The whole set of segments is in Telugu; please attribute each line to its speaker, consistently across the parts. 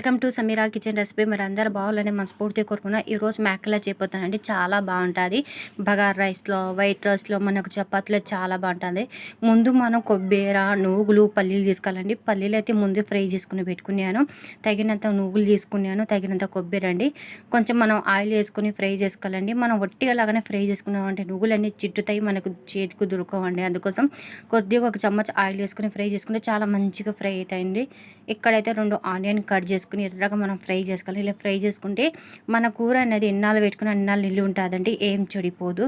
Speaker 1: Welcome to Sameera kitchen recipe. మీరు అందరూ బాగాలని మనస్ఫూర్తిగా కోరుకున్నా. ఈరోజు మ్యాక్లా చేయబోతానండి. చాలా బాగుంటుంది. బగారా రైస్లో, వైట్ రైస్లో, మనకు చపాతీలో చాలా బాగుంటుంది. ముందు మనం కొబ్బరి, నువ్వులు, పల్లీలు తీసుకోవాలండి. పల్లీలు అయితే ముందు ఫ్రై చేసుకుని పెట్టుకున్నాను. తగినంత నువ్వులు తీసుకున్నాను, తగినంత కొబ్బరి అండి. కొంచెం మనం ఆయిల్ వేసుకొని ఫ్రై చేసుకోవాలండి. మనం ఒట్టిగా లాగానే ఫ్రై చేసుకున్నామంటే నువ్వులన్నీ చిట్టుతాయి, మనకు చేతికి దొరకవండి. అందుకోసం కొద్దిగా ఒక చెమ్మచ్ ఆయిల్ వేసుకొని ఫ్రై చేసుకుంటే చాలా మంచిగా ఫ్రై అవుతాయండి. ఇక్కడైతే 2 ఆనియన్ కట్ చేసుకుని ఎర్రగా మనం ఫ్రై చేసుకోవాలి. ఇలా ఫ్రై చేసుకుంటే మన కూర అనేది ఎన్నాళ్ళు పెట్టుకుని అన్నాళ్ళు నిల్లు ఉంటుందండి, ఏం చెడిపోదు.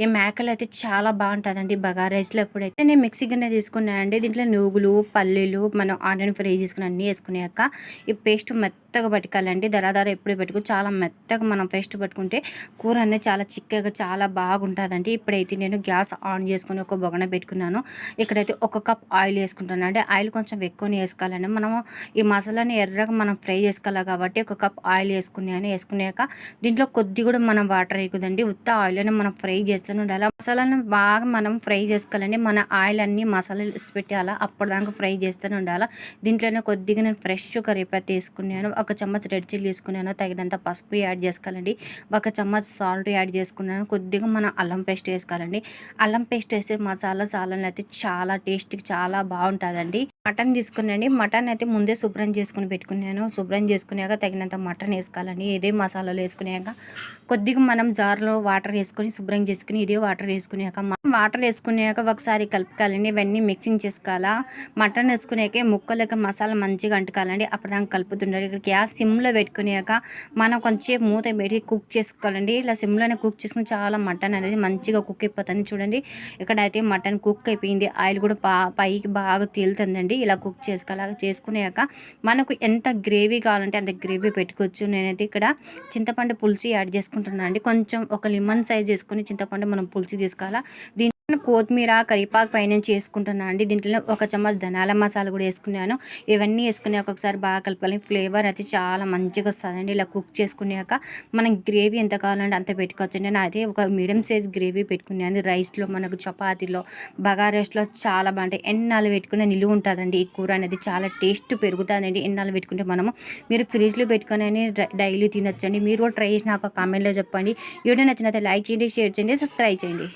Speaker 1: ఈ మేకలు అయితే చాలా బాగుంటుందండి బగారా రైస్లో. ఎప్పుడైతే నేను మిక్సీ గిన్నె తీసుకున్నానండి. దీంట్లో నువ్వులు, పల్లీలు, మనం ఆనియన్ ఫ్రై చేసుకుని అన్నీ వేసుకున్నాక ఈ పేస్ట్ మెత్తగా పట్టుకోవాలండి. దరాదర ఎప్పుడు పెట్టుకు చాలా మెత్తగా మనం పేస్ట్ పట్టుకుంటే కూర అనేది చాలా చిక్కగా చాలా బాగుంటుందండి. ఇప్పుడైతే నేను గ్యాస్ ఆన్ చేసుకుని ఒక బొగన పెట్టుకున్నాను. ఇక్కడైతే 1 కప్ ఆయిల్ వేసుకుంటాను అండి. ఆయిల్ కొంచెం ఎక్కువనే వేసుకోవాలండి. మనము ఈ మసాలాని ఎర్రగా మనం ఫ్రై చేసుకోవాలి కాబట్టి 1 కప్ ఆయిల్ వేసుకున్నాక దీంట్లో కొద్ది కూడా మనం వాటర్ వేయకూడదండి. ఉత్త ఆయిల్లోనే మనం ఫ్రై చేస్తూనే ఉండాలి. మసాలాను బాగా మనం ఫ్రై చేసుకోవాలండి. మన ఆయిల్ అన్ని మసాలాలు పెట్టాలా, అప్పటిదాకా ఫ్రై చేస్తూనే ఉండాలి. దీంట్లోనే కొద్దిగా నేను ఫ్రెష్ కరివేపాకు తీసుకున్నాను. 1 చెమ్మచ్ రెడ్ చిల్లీ తీసుకున్నాను. తగినంత పసుపు యాడ్ చేసుకోవాలండి. 1 చెమ్మచ్ సాల్ట్ యాడ్ చేసుకున్నాను. కొద్దిగా మనం అల్లం పేస్ట్ వేసుకోవాలండి. అల్లం పేస్ట్ వేస్తే మసాలా అయితే చాలా టేస్ట్కి చాలా బాగుంటుందండి. మటన్ తీసుకున్నాండి. మటన్ అయితే ముందే శుభ్రం చేసుకుని పెట్టుకున్నాను. శుభ్రం చేసుకున్నాక తగినంత మటన్ వేసుకోవాలండి. ఇదే మసాలాలు వేసుకున్నాక కొద్దిగా మనం జార్లో వాటర్ వేసుకొని శుభ్రం చేసుకుని ఇదే వాటర్ వేసుకున్నాక ఒకసారి కలుపుకోవాలండి. ఇవన్నీ మిక్సింగ్ చేసుకోవాలా. మటన్ వేసుకున్నాక ముక్కలకి మసాలా మంచిగా అంటుకోవాలండి. అప్పటిదాకా కలుపుతుండాలి. ఇక్కడ గ్యాస్ సిమ్లో పెట్టుకున్నాక మనం కొంచెం మూత పెట్టి కుక్ చేసుకోవాలండి. ఇలా సిమ్లోనే కుక్ చేసుకుని చాలా మటన్ అనేది మంచిగా కుక్ అయిపోతుంది. చూడండి, ఇక్కడైతే మటన్ కుక్ అయిపోయింది. ఆయిల్ కూడా పైకి బాగా తేలుతుందండి. ఇలా కుక్ చేసుకోవాలి. చేసుకున్నాక మనకు ఎంత గ్రేవీ కావాలంటే అంత గ్రేవీ పెట్టుకోవచ్చు. నేనైతే ఇక్కడ చింతపండు పులుసు యాడ్ చేసుకుంటున్నాను అండి. కొంచెం ఒక లెమన్ సైజ్ చేసుకుని చింతపండు మనం పులుసు తీసుకోవాలా. కొత్తిమీర, కరివేపాకు పైనుంచి వేసుకుంటున్నాను అండి. దీంట్లో 1 చెమ్మచ్ ధనియాల మసాలా కూడా వేసుకున్నాను. ఇవన్నీ వేసుకుని ఒకసారి బాగా కలుపుకోవాలి. ఫ్లేవర్ అయితే చాలా మంచిగా వస్తుందండి. ఇలా కుక్ చేసుకున్నాక మనం గ్రేవీ ఎంత కావాలంటే అంత పెట్టుకోవచ్చు. నేను అదే ఒక మీడియం సైజ్ గ్రేవీ పెట్టుకున్నాను. రైస్లో, మనకు చపాతీలో, బగారా రైస్లో చాలా బాగుంటాయి. ఎన్నాళ్ళు పెట్టుకునే నిలువ ఉంటుందండి. ఈ కూర అనేది చాలా టేస్ట్ పెరుగుతుందండి ఎన్నాళ్ళు పెట్టుకుంటే. మీరు ఫ్రిడ్జ్లో పెట్టుకొని డైలీ తినొచ్చండి. మీరు కూడా ట్రై చేసి నాకు కామెంట్లో చెప్పండి. వీడియో నచ్చినట్లయితే లైక్ చేయండి, షేర్ చేయండి, సబ్స్క్రైబ్ చేయండి.